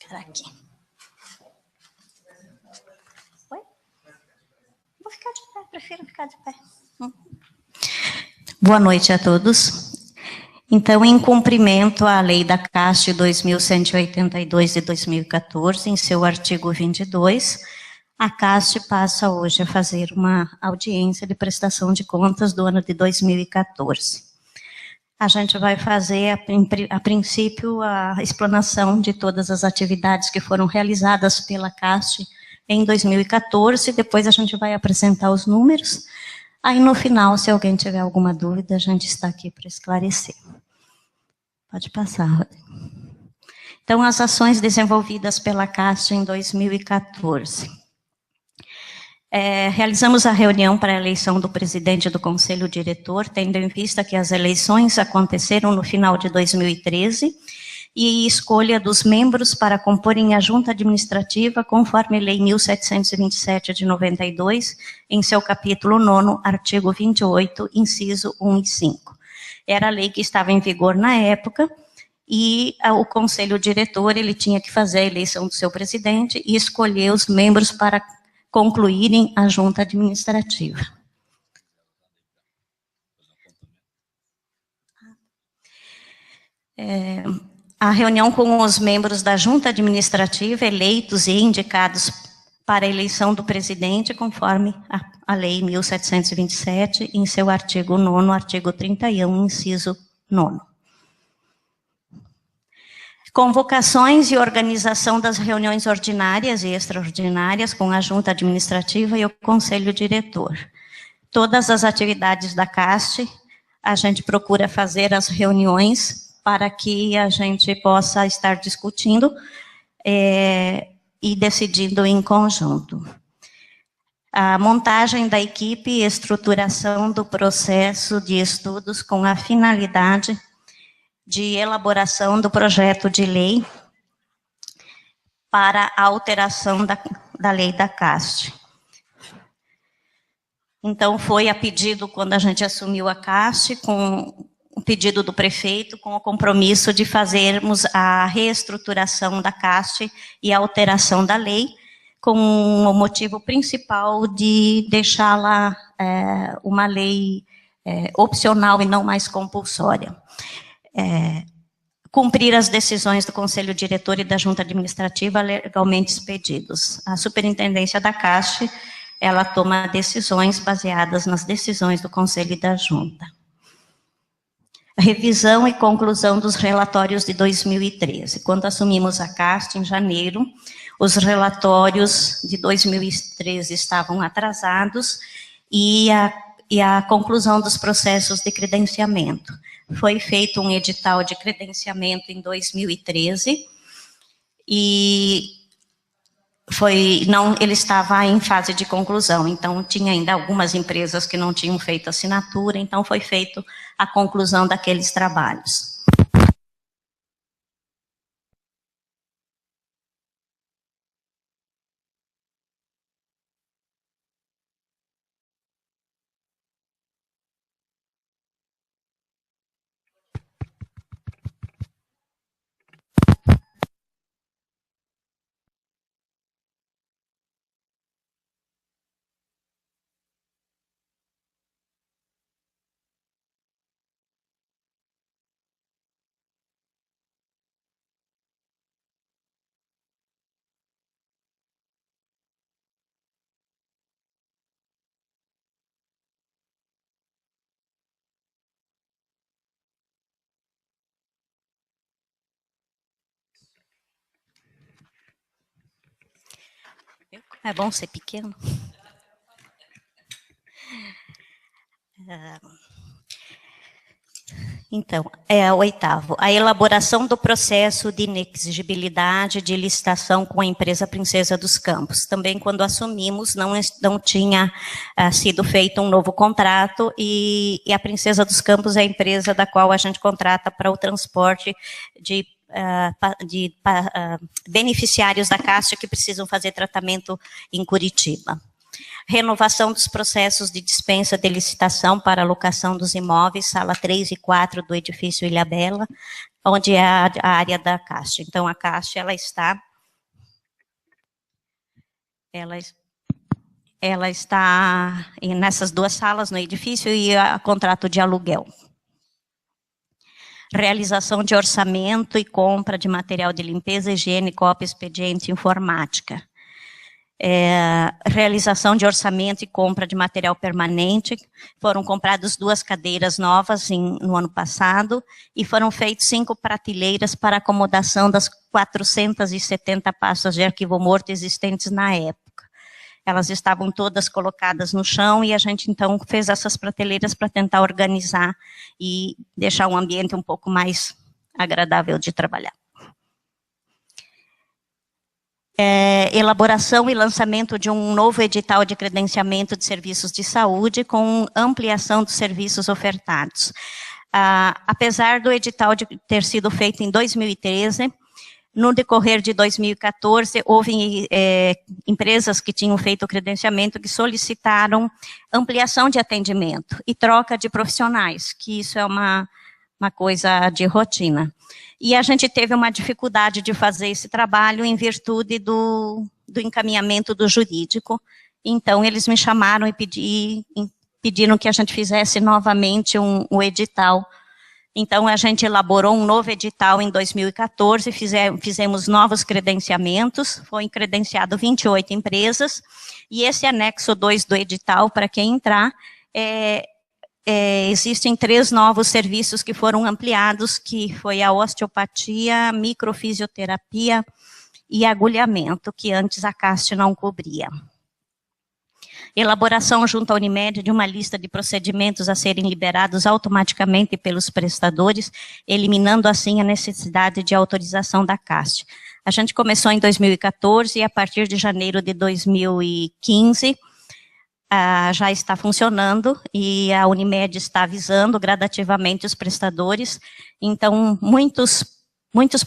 Será aqui? Oi? Vou ficar de pé, prefiro ficar de pé. Boa noite a todos. Então, em cumprimento à Lei da CAST 2182 de 2014, em seu artigo 22, a CAST passa hoje a fazer uma audiência de prestação de contas do ano de 2014. A gente vai fazer, a princípio, a explanação de todas as atividades que foram realizadas pela CAST em 2014, depois a gente vai apresentar os números. Aí, no final, se alguém tiver alguma dúvida, a gente está aqui para esclarecer. Pode passar, Rodrigo. Então, as ações desenvolvidas pela CAST em 2014. Realizamos a reunião para a eleição do presidente do Conselho Diretor, tendo em vista que as eleições aconteceram no final de 2013, e escolha dos membros para comporem a junta administrativa, conforme a Lei 1727 de 92, em seu capítulo 9º, artigo 28, inciso 1 e 5. Era a lei que estava em vigor na época, e o Conselho Diretor ele tinha que fazer a eleição do seu presidente e escolher os membros para concluírem a junta administrativa. A reunião com os membros da junta administrativa eleitos e indicados para a eleição do presidente, conforme a Lei 1727, em seu artigo 9º, artigo 31, inciso 9º. Convocações e organização das reuniões ordinárias e extraordinárias com a junta administrativa e o conselho diretor. Todas as atividades da CAST, a gente procura fazer as reuniões para que a gente possa estar discutindo e decidindo em conjunto. A montagem da equipe e estruturação do processo de estudos com a finalidade de elaboração do projeto de lei para a alteração da lei da CAST. Então, foi a pedido, quando a gente assumiu a CAST, com o pedido do prefeito, com o compromisso de fazermos a reestruturação da CAST e a alteração da lei, com o motivo principal de deixá-la uma lei opcional e não mais compulsória. Cumprir as decisões do Conselho Diretor e da Junta Administrativa legalmente expedidos. A Superintendência da CAST, ela toma decisões baseadas nas decisões do Conselho e da Junta. Revisão e conclusão dos relatórios de 2013. Quando assumimos a CAST, em janeiro, os relatórios de 2013 estavam atrasados e a conclusão dos processos de credenciamento. Foi feito um edital de credenciamento em 2013 e ele estava em fase de conclusão, então tinha ainda algumas empresas que não tinham feito assinatura, então foi feito a conclusão daqueles trabalhos. É bom ser pequeno. Então, o oitavo, a elaboração do processo de inexigibilidade de licitação com a empresa Princesa dos Campos. Também, quando assumimos, não tinha sido feito um novo contrato e a Princesa dos Campos é a empresa da qual a gente contrata para o transporte de beneficiários da CAST que precisam fazer tratamento em Curitiba. Renovação dos processos de dispensa de licitação para alocação dos imóveis, sala 3 e 4 do edifício Ilhabela, onde é a área da CAST. Então, a CAST ela está ela está nessas 2 salas no edifício e a contrato de aluguel. Realização de orçamento e compra de material de limpeza, higiene, cópia, expediente, informática. Realização de orçamento e compra de material permanente. Foram compradas 2 cadeiras novas no ano passado e foram feitas 5 prateleiras para acomodação das 470 pastas de arquivo morto existentes na época. Elas estavam todas colocadas no chão e a gente, então, fez essas prateleiras para tentar organizar e deixar um ambiente um pouco mais agradável de trabalhar. Elaboração e lançamento de um novo edital de credenciamento de serviços de saúde com ampliação dos serviços ofertados. Apesar do edital ter sido feito em 2013, no decorrer de 2014, houve empresas que tinham feito o credenciamento que solicitaram ampliação de atendimento e troca de profissionais, que isso é uma coisa de rotina. E a gente teve uma dificuldade de fazer esse trabalho em virtude do encaminhamento do jurídico. Então, eles me chamaram e pediram que a gente fizesse novamente um edital. Então, a gente elaborou um novo edital em 2014, fizemos novos credenciamentos, foi credenciado 28 empresas, e esse anexo 2 do edital, para quem entrar, existem 3 novos serviços que foram ampliados, que foi a osteopatia, microfisioterapia e agulhamento, que antes a CAST não cobria. Elaboração junto à Unimed de uma lista de procedimentos a serem liberados automaticamente pelos prestadores, eliminando assim a necessidade de autorização da CAST. A gente começou em 2014 e a partir de janeiro de 2015 já está funcionando e a Unimed está avisando gradativamente os prestadores. Então, muitos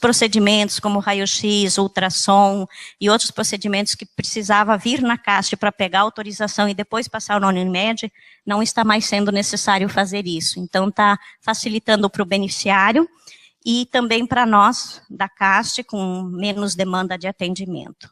procedimentos, como raio-x, ultrassom e outros procedimentos que precisava vir na CAST para pegar autorização e depois passar na Unimed, não está mais sendo necessário fazer isso. Então, está facilitando para o beneficiário e também para nós, da CAST, com menos demanda de atendimento.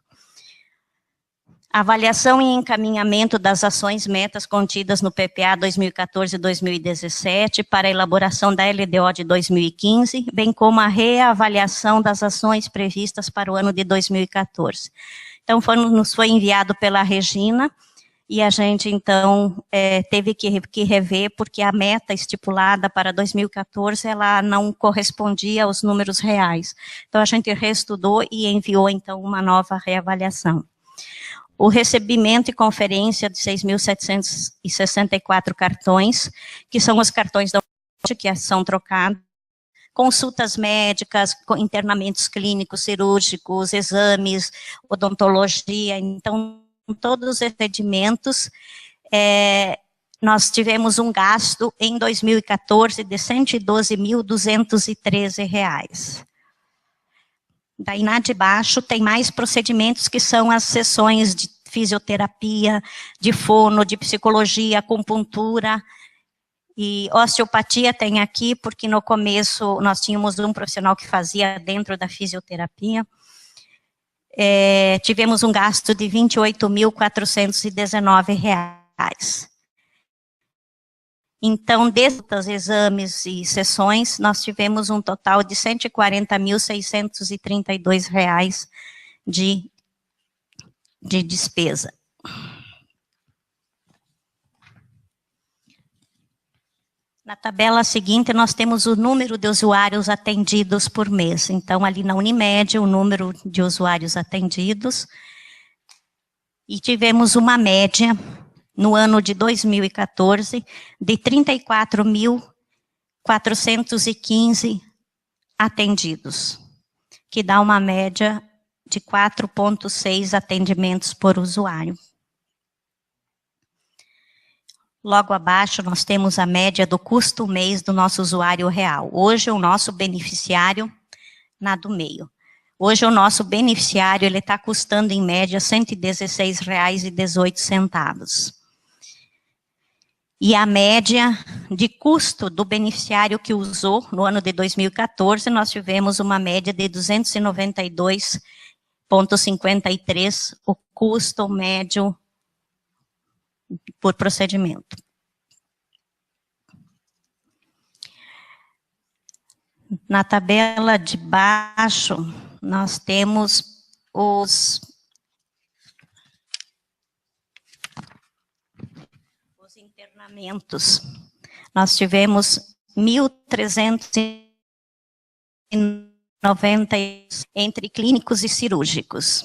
Avaliação e encaminhamento das ações metas contidas no PPA 2014-2017 para a elaboração da LDO de 2015, bem como a reavaliação das ações previstas para o ano de 2014. Então, nos foi enviado pela Regina, e a gente, então, teve que rever, porque a meta estipulada para 2014, ela não correspondia aos números reais. Então, a gente reestudou e enviou, então, uma nova reavaliação. O recebimento e conferência de 6.764 cartões, que são os cartões da Unimed, que são trocados, consultas médicas, internamentos clínicos, cirúrgicos, exames, odontologia. Então, todos os atendimentos, nós tivemos um gasto em 2014 de R$ 112.213. Daí na de baixo tem mais procedimentos que são as sessões de fisioterapia, de fono, de psicologia, acupuntura e osteopatia tem aqui, porque no começo nós tínhamos um profissional que fazia dentro da fisioterapia. Tivemos um gasto de R$ 28.419. Então, desses exames e sessões, nós tivemos um total de R$ 140.632 de despesa. Na tabela seguinte, nós temos o número de usuários atendidos por mês. Então, ali na Unimed, o número de usuários atendidos. E tivemos uma média no ano de 2014, de 34.415 atendidos, que dá uma média de 4,6 atendimentos por usuário. Logo abaixo, nós temos a média do custo mês do nosso usuário real. Hoje, o nosso beneficiário, na do meio. Hoje, o nosso beneficiário, ele está custando, em média, R$ 116,18. E a média de custo do beneficiário que usou no ano de 2014, nós tivemos uma média de R$ 292 0,53 o custo médio por procedimento. Na tabela de baixo, nós temos os internamentos. Nós tivemos 1.390 entre clínicos e cirúrgicos.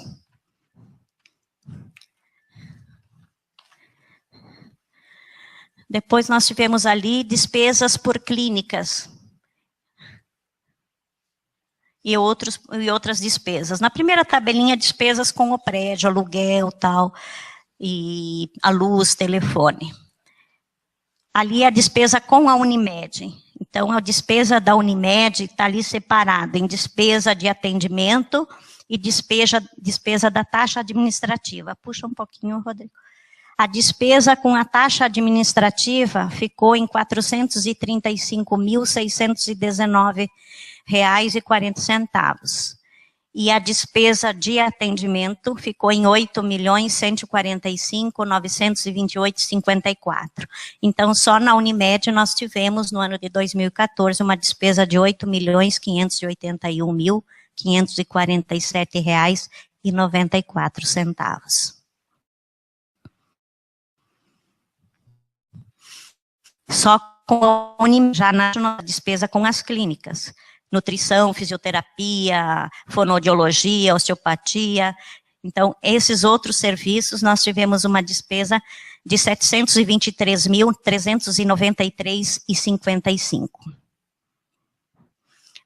Depois nós tivemos ali despesas por clínicas e outras despesas. Na primeira tabelinha, despesas com o prédio, aluguel, tal, e a luz, telefone. Ali a despesa com a Unimed. Então, a despesa da Unimed está ali separada em despesa de atendimento e despesa da taxa administrativa. Puxa um pouquinho, Rodrigo. A despesa com a taxa administrativa ficou em R$ 435.619,40. E a despesa de atendimento ficou em R$ 8.145.928,54. Então, só na Unimed nós tivemos, no ano de 2014, uma despesa de R$ 8.581.547,94. Só com a Unimed, já na despesa com as clínicas. Nutrição, fisioterapia, fonoaudiologia, osteopatia. Então, esses outros serviços, nós tivemos uma despesa de R$ 723.393,55.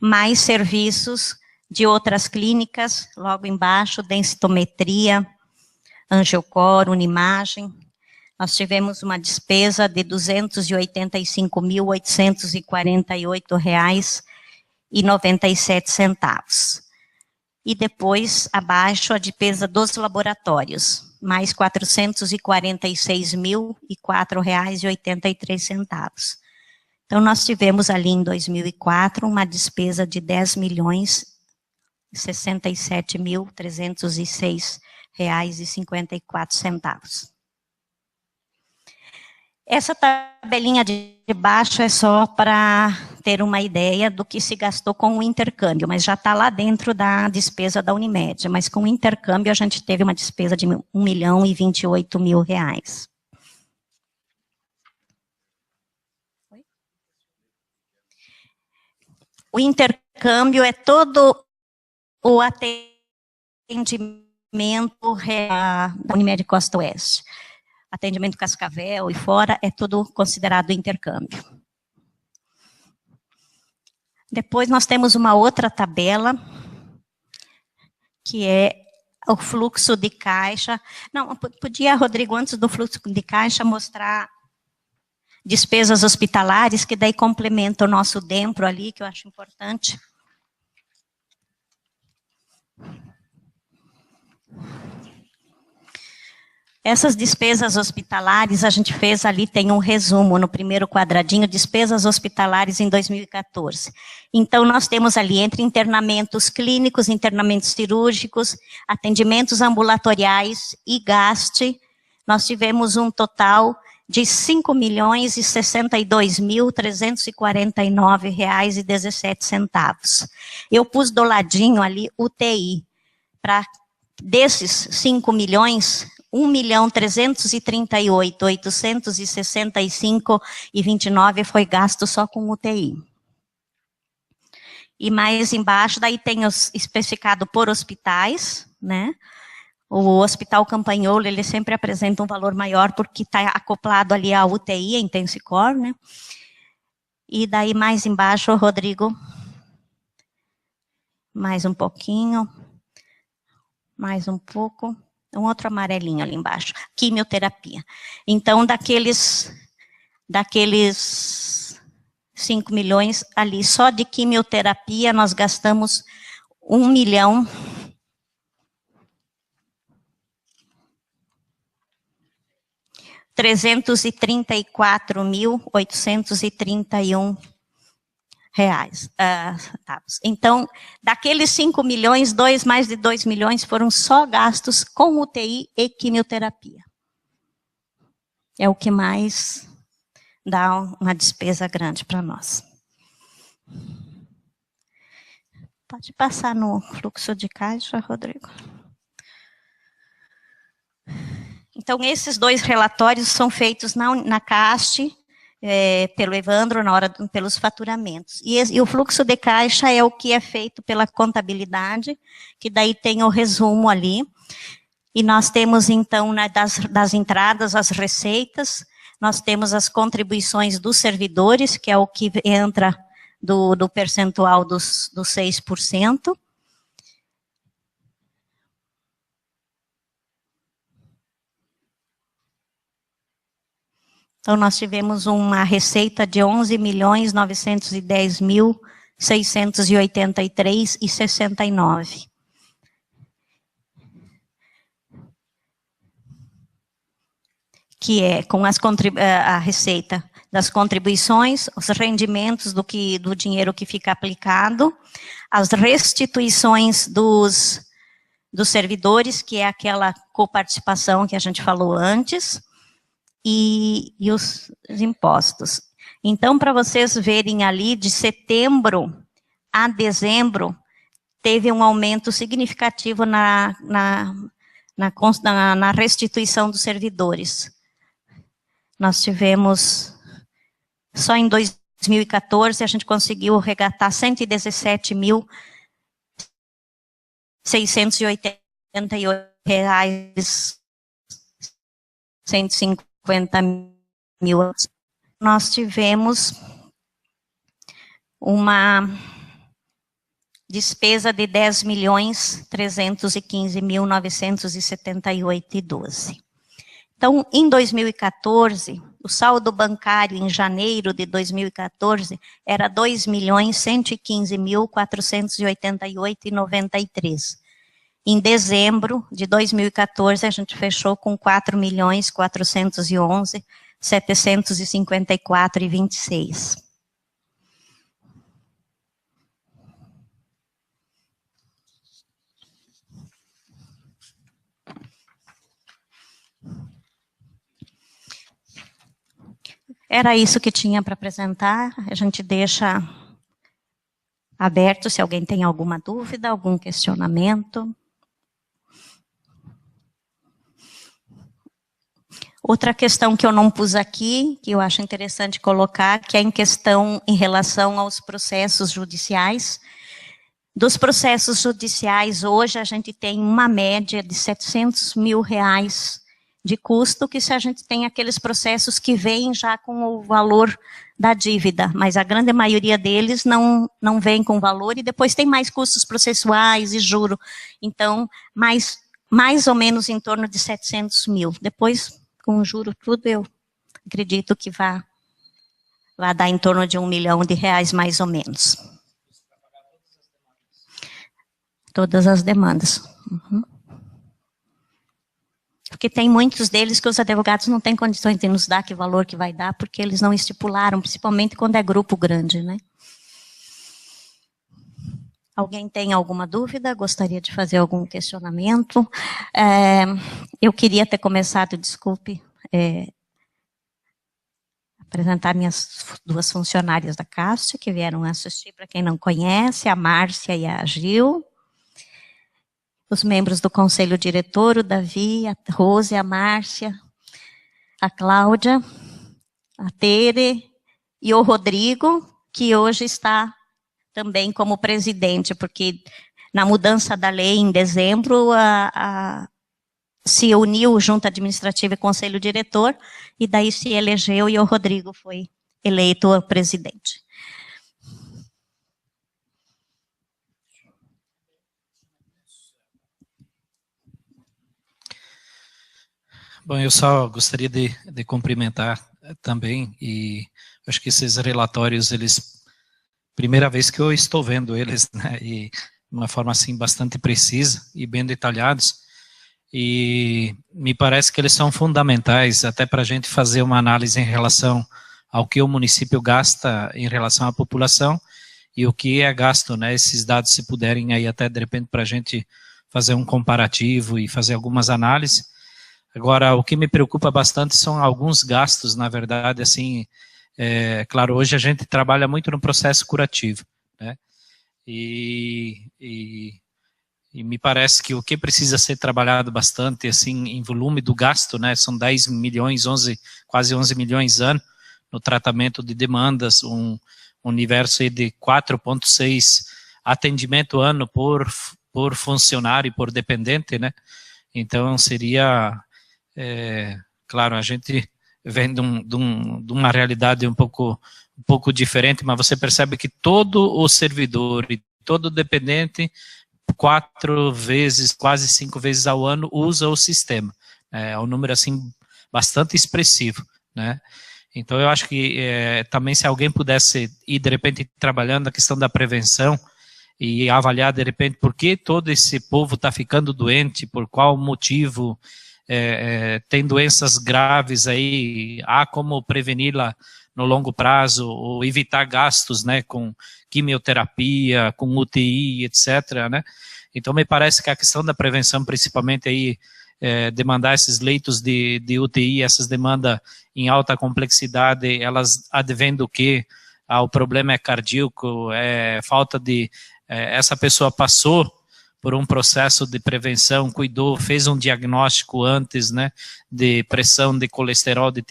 Mais serviços de outras clínicas, logo embaixo, densitometria, angiocor, unimagem. Nós tivemos uma despesa de R$ 285.848,97. E depois, abaixo, a despesa dos laboratórios, mais R$ 446.004,83. Então, nós tivemos ali em 2004 uma despesa de R$ 10.067.306,54. Essa tabelinha de baixo é só para ter uma ideia do que se gastou com o intercâmbio, mas já está lá dentro da despesa da Unimed. Mas com o intercâmbio a gente teve uma despesa de R$ 1.028.000. O intercâmbio é todo o atendimento da Unimed Costa Oeste. Atendimento Cascavel e fora, é tudo considerado intercâmbio. Depois nós temos uma outra tabela, que é o fluxo de caixa. Não, podia, Rodrigo, antes do fluxo de caixa, mostrar despesas hospitalares, que daí complementa o nosso dentro ali, que eu acho importante. Essas despesas hospitalares, a gente fez ali, tem um resumo no primeiro quadradinho, despesas hospitalares em 2014. Então, nós temos ali, entre internamentos clínicos, internamentos cirúrgicos, atendimentos ambulatoriais e gaste, nós tivemos um total de R$ 5.062.349,17. Eu pus do ladinho ali UTI, para desses 5 milhões... 1.338.865,29 foi gasto só com UTI. E mais embaixo, daí tem os especificado por hospitais, né? O Hospital Campagnolo, ele sempre apresenta um valor maior porque está acoplado ali à UTI, a Intensicor, né? E daí mais embaixo, Rodrigo, mais um pouquinho, mais um pouco... Um outro amarelinho ali embaixo, quimioterapia. Então, daqueles 5 milhões ali, só de quimioterapia, nós gastamos 1.334.831 centavos. Então, daqueles 5 milhões, mais de 2 milhões foram só gastos com UTI e quimioterapia. É o que mais dá uma despesa grande para nós. Pode passar no fluxo de caixa, Rodrigo. Então, esses 2 relatórios são feitos na CAST, pelo Evandro, pelos faturamentos. E o fluxo de caixa é o que é feito pela contabilidade, que daí tem o resumo ali. E nós temos, então, das entradas, as receitas, nós temos as contribuições dos servidores, que é o que entra do percentual dos 6%. Então, nós tivemos uma receita de 11.910.683,69. Que é com a receita das contribuições, os rendimentos do dinheiro que fica aplicado, as restituições dos servidores, que é aquela coparticipação que a gente falou antes, e os impostos. Então, para vocês verem ali, de setembro a dezembro, teve um aumento significativo na restituição dos servidores. Nós tivemos, só em 2014, a gente conseguiu resgatar 117.688 reais, 150 mil. Nós tivemos uma despesa de 10.315.978,12. Então, em 2014, o saldo bancário em janeiro de 2014 era 2.115.488,93. Em dezembro de 2014, a gente fechou com 4.411.754,26. Era isso que tinha para apresentar. A gente deixa aberto se alguém tem alguma dúvida, algum questionamento. Outra questão que eu não pus aqui, que eu acho interessante colocar, que é em relação aos processos judiciais. Dos processos judiciais, hoje a gente tem uma média de 700 mil reais de custo, que se a gente tem aqueles processos que vêm já com o valor da dívida, mas a grande maioria deles não vem com valor, e depois tem mais custos processuais e juro. Então, mais ou menos em torno de 700 mil. Depois, com o juro tudo, eu acredito que vai dar em torno de R$1 milhão, mais ou menos. Todas as demandas. Uhum. Porque tem muitos deles que os advogados não têm condições de nos dar que valor que vai dar, porque eles não estipularam, principalmente quando é grupo grande, né? Alguém tem alguma dúvida? Gostaria de fazer algum questionamento? Eu queria ter começado, desculpe, apresentar minhas 2 funcionárias da CAST, que vieram assistir, para quem não conhece, a Márcia e a Gil. Os membros do Conselho Diretor, o Davi, a Rose, a Márcia, a Cláudia, a Tere e o Rodrigo, que hoje está também como presidente, porque na mudança da lei em dezembro, se uniu Junta Administrativa e Conselho Diretor, e daí se elegeu e o Rodrigo foi eleito o presidente. Bom, eu só gostaria de cumprimentar também, e acho que esses relatórios, primeira vez que eu estou vendo eles, né, e de uma forma assim bastante precisa e bem detalhados, e me parece que eles são fundamentais até para a gente fazer uma análise em relação ao que o município gasta em relação à população, e o que é gasto, né? Esses dados, se puderem aí até de repente para a gente fazer um comparativo e fazer algumas análises. Agora, o que me preocupa bastante são alguns gastos, na verdade, assim, claro, hoje a gente trabalha muito no processo curativo, né? E me parece que o que precisa ser trabalhado bastante, assim, em volume do gasto, né, são 10 milhões, quase 11 milhões ano no tratamento de demandas, um universo aí de 4,6 atendimento ano por funcionário e por dependente, né? Então seria, claro, a gente vem de uma realidade um pouco diferente, mas você percebe que todo o servidor e todo dependente 4 vezes, quase 5 vezes ao ano usa o sistema. É um número assim bastante expressivo, né? Então eu acho que também se alguém pudesse ir de repente trabalhando a questão da prevenção e avaliar de repente por que todo esse povo está ficando doente, por qual motivo, tem doenças graves aí, há como preveni-la no longo prazo, ou evitar gastos, né, com quimioterapia, com UTI, etc., né? Então me parece que a questão da prevenção, principalmente aí, demandar esses leitos de UTI, essas demandas em alta complexidade, elas advêm do quê? O problema é cardíaco, falta de... essa pessoa passou por um processo de prevenção, cuidou, fez um diagnóstico antes, né, de pressão de colesterol, de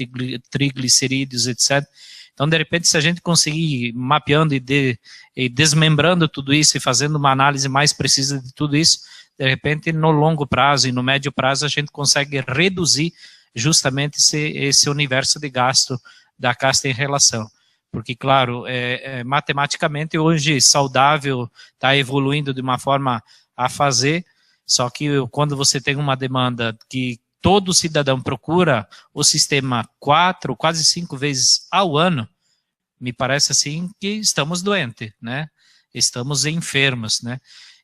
triglicerídeos, etc. Então, de repente, se a gente conseguir mapeando e desmembrando tudo isso e fazendo uma análise mais precisa de tudo isso, de repente, no longo prazo e no médio prazo, a gente consegue reduzir justamente esse universo de gasto da casta em relação. Porque, claro, matematicamente, hoje, saudável está evoluindo de uma forma a fazer, só que quando você tem uma demanda que todo cidadão procura o sistema 4, quase 5 vezes ao ano, me parece assim que estamos doentes, né? Estamos enfermos, né?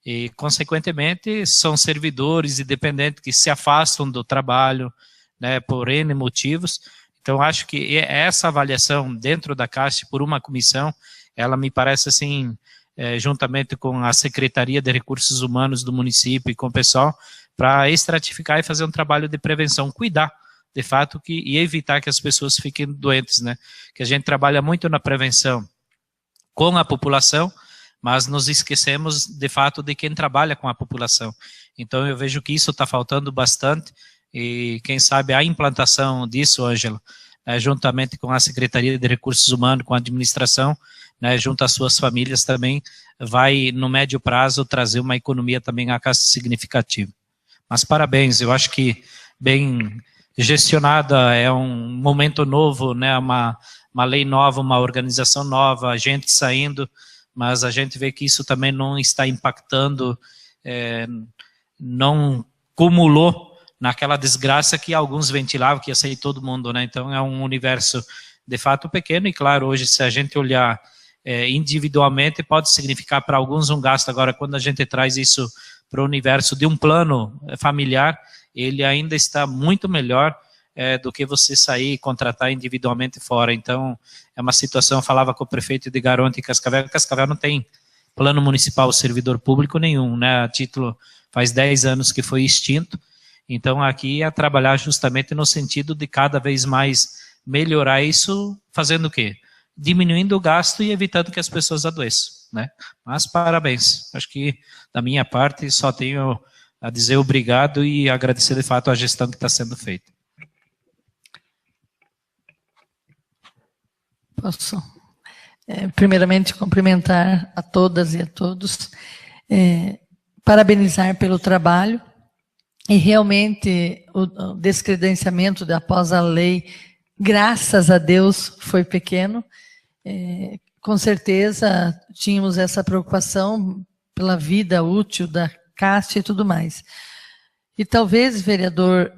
E, consequentemente, são servidores e dependentes que se afastam do trabalho, né, por N motivos. Então, acho que essa avaliação dentro da Caixa por uma comissão, ela me parece assim, juntamente com a Secretaria de Recursos Humanos do município e com o pessoal, para estratificar e fazer um trabalho de prevenção, cuidar, de fato, e evitar que as pessoas fiquem doentes, né? Que a gente trabalha muito na prevenção com a população, mas nos esquecemos, de fato, de quem trabalha com a população. Então, eu vejo que isso está faltando bastante, e quem sabe a implantação disso, Ângela, juntamente com a Secretaria de Recursos Humanos, com a administração, né, junto às suas famílias também, vai, no médio prazo, trazer uma economia também à casa significativa. Mas parabéns, eu acho que bem gestionada, é um momento novo, né, uma lei nova, uma organização nova, gente saindo, mas a gente vê que isso também não está impactando, não cumulou naquela desgraça que alguns ventilavam, que ia sair todo mundo, né? Então é um universo de fato pequeno, e claro, hoje se a gente olhar individualmente, pode significar para alguns um gasto. Agora, quando a gente traz isso para o universo de um plano familiar, ele ainda está muito melhor do que você sair e contratar individualmente fora. Então, é uma situação, eu falava com o prefeito de Garonte e Cascavel não tem plano municipal servidor público nenhum, né? A título, faz 10 anos que foi extinto. Então, aqui é trabalhar justamente no sentido de cada vez mais melhorar isso, fazendo o quê? Diminuindo o gasto e evitando que as pessoas adoeçam, né? Mas parabéns, acho que da minha parte só tenho a dizer obrigado e agradecer de fato a gestão que está sendo feita. Posso, primeiramente, cumprimentar a todas e a todos, parabenizar pelo trabalho, e realmente o descredenciamento após a lei, graças a Deus, foi pequeno. Com certeza tínhamos essa preocupação pela vida útil da Caixa e tudo mais. E talvez, vereador,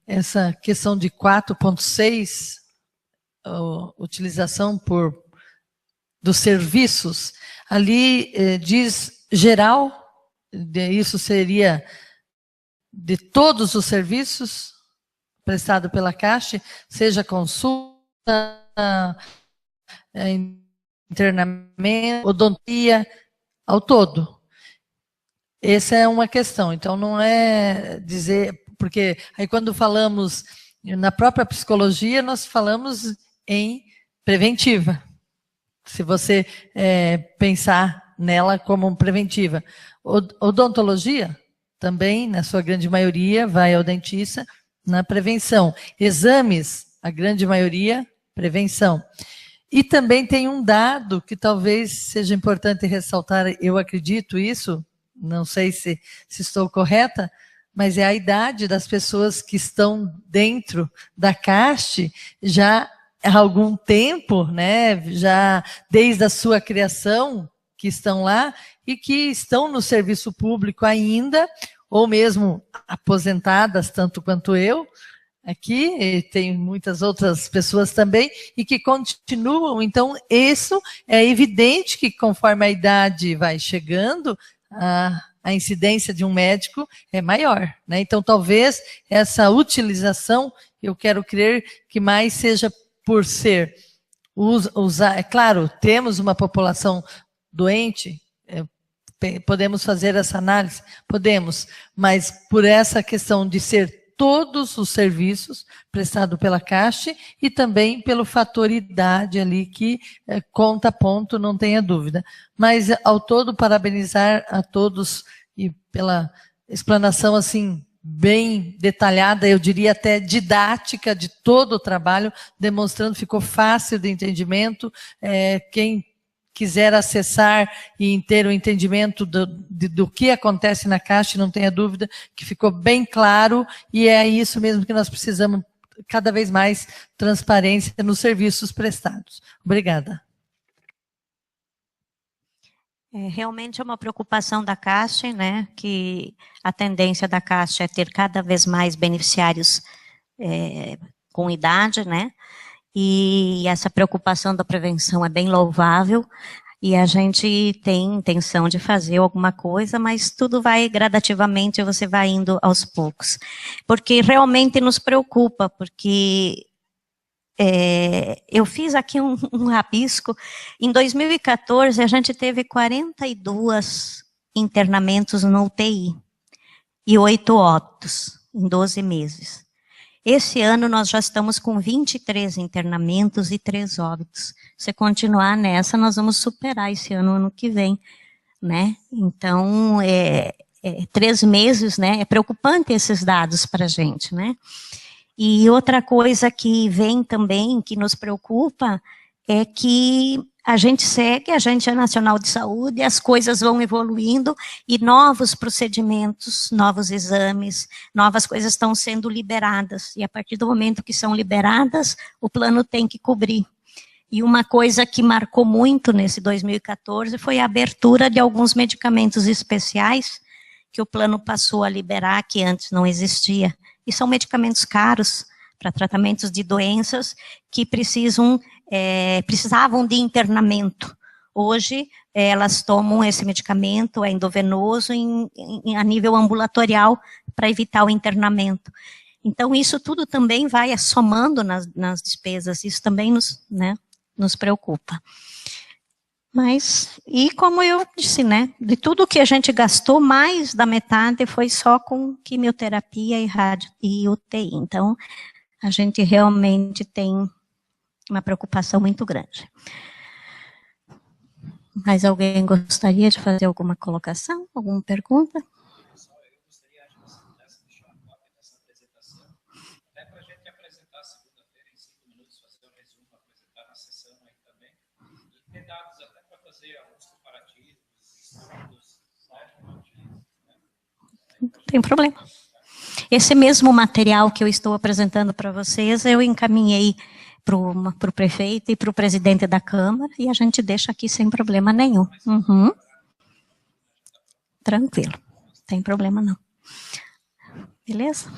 essa questão de 4,6, utilização dos serviços, ali diz geral, isso seria de todos os serviços prestados pela Caixa, seja consulta, internamento, odontia, ao todo. Essa é uma questão. Então, não é dizer... Porque aí quando falamos na própria psicologia, nós falamos em preventiva. Se você pensar nela como preventiva. Odontologia, também, na sua grande maioria, vai ao dentista na prevenção. Exames, a grande maioria, prevenção. E também tem um dado que talvez seja importante ressaltar, eu acredito isso, não sei se estou correta, mas é a idade das pessoas que estão dentro da CAST já há algum tempo, né, já desde a sua criação, que estão lá e que estão no serviço público ainda, ou mesmo aposentadas, tanto quanto eu, aqui, e tem muitas outras pessoas também, e que continuam. Então, isso é evidente que conforme a idade vai chegando, a incidência de um médico é maior, né? Então, talvez essa utilização, eu quero crer que mais seja por ser usar. É claro, temos uma população doente, podemos fazer essa análise? Podemos, mas por essa questão de ser todos os serviços prestados pela CAST e também pelo fator idade ali, que conta ponto, não tenha dúvida. Mas, ao todo, parabenizar a todos e pela explanação, assim, bem detalhada, eu diria até didática de todo o trabalho, demonstrando, ficou fácil de entendimento. Quem quiser acessar e ter o entendimento do que acontece na CAST, não tenha dúvida que ficou bem claro, e é isso mesmo que nós precisamos, cada vez mais transparência nos serviços prestados. Obrigada. Realmente é uma preocupação da CAST, né, que a tendência da CAST é ter cada vez mais beneficiários com idade, né, e essa preocupação da prevenção é bem louvável, e a gente tem intenção de fazer alguma coisa, mas tudo vai gradativamente, você vai indo aos poucos. Porque realmente nos preocupa, porque eu fiz aqui um rabisco. Em 2014, a gente teve 42 internamentos no UTI e 8 óbitos em 12 meses. Esse ano nós já estamos com 23 internamentos e 3 óbitos. Se continuar nessa, nós vamos superar esse ano que vem, né? Então, 3 meses, né? É preocupante esses dados para a gente, né? E outra coisa que vem também, que nos preocupa, é que a gente segue, a Agência Nacional de Saúde, as coisas vão evoluindo e novos procedimentos, novos exames, novas coisas estão sendo liberadas. E a partir do momento que são liberadas, o plano tem que cobrir. E uma coisa que marcou muito nesse 2014 foi a abertura de alguns medicamentos especiais que o plano passou a liberar, que antes não existia. E são medicamentos caros para tratamentos de doenças que precisavam de internamento. Hoje, elas tomam esse medicamento, endovenoso, a nível ambulatorial, para evitar o internamento. Então, isso tudo também vai somando nas despesas, isso também nos preocupa. Mas, e como eu disse, né, de tudo que a gente gastou, mais da metade foi só com quimioterapia e rádio e UTI. Então, a gente realmente tem uma preocupação muito grande. Mais alguém gostaria de fazer alguma colocação, alguma pergunta? Não tem problema. Esse mesmo material que eu estou apresentando para vocês, eu encaminhei para o prefeito e para o presidente da Câmara, e a gente deixa aqui sem problema nenhum. Uhum. Tranquilo, não tem problema não. Beleza?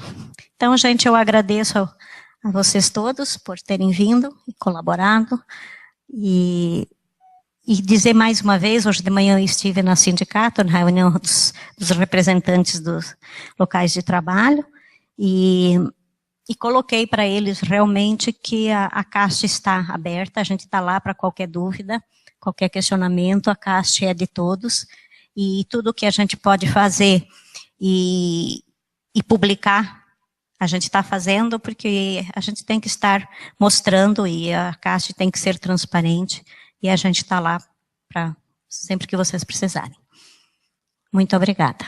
Então, gente, eu agradeço a vocês todos por terem vindo e colaborado, e dizer mais uma vez, hoje de manhã eu estive na sindicato, na reunião dos representantes dos locais de trabalho, e coloquei para eles realmente que a CAST está aberta, a gente está lá para qualquer dúvida, qualquer questionamento, a CAST é de todos, e tudo que a gente pode fazer e publicar, a gente está fazendo, porque a gente tem que estar mostrando, e a CAST tem que ser transparente, e a gente está lá para sempre que vocês precisarem. Muito obrigada.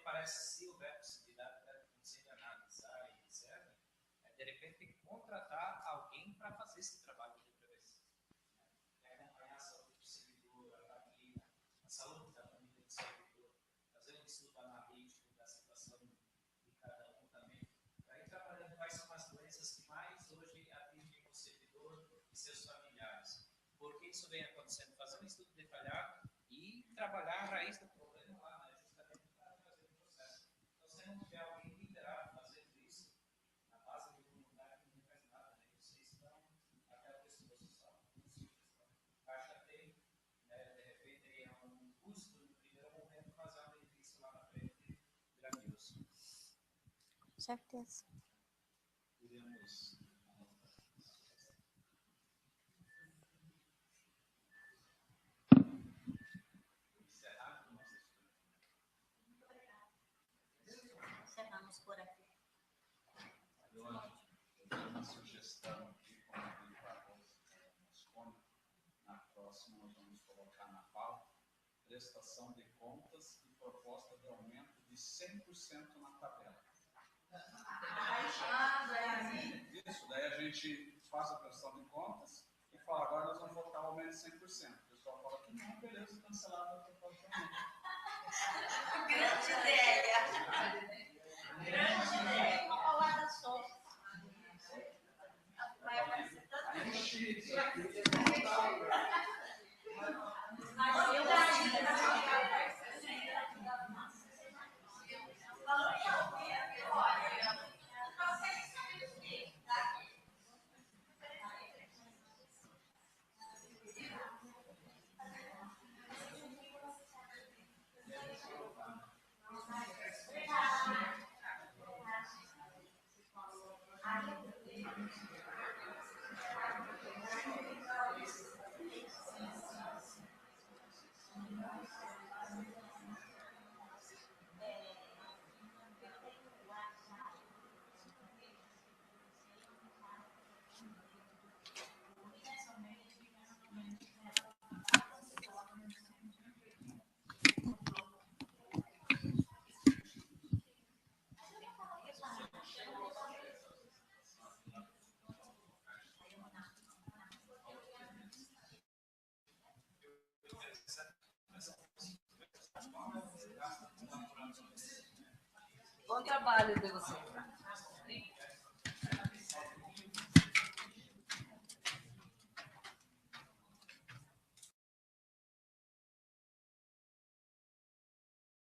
Parece, se houver possibilidade de você analisar e etc., de repente tem que contratar alguém para fazer esse trabalho de prevenção. Acompanhar a saúde do servidor, a saúde da família do servidor, fazer um estudo analítico da situação de cada um também, para ir trabalhando quais são as doenças que mais hoje atingem o servidor e seus familiares. Por que isso vem acontecendo? Fazer um estudo detalhado e trabalhar a raiz do problema lá, né? Certeza. Encerramos por aqui. Uma sugestão aqui, na próxima nós vamos colocar na pauta prestação de contas e proposta de aumento de 100% na tabela. Isso, daí a gente faz a prestação de contas e fala, agora nós vamos votar o aumento de 100%. O pessoal fala que não, beleza, cancelado a proposta de aumento. Grande ideia. Grande ideia. Uma palavra só. Vai aparecer Bom trabalho de vocês.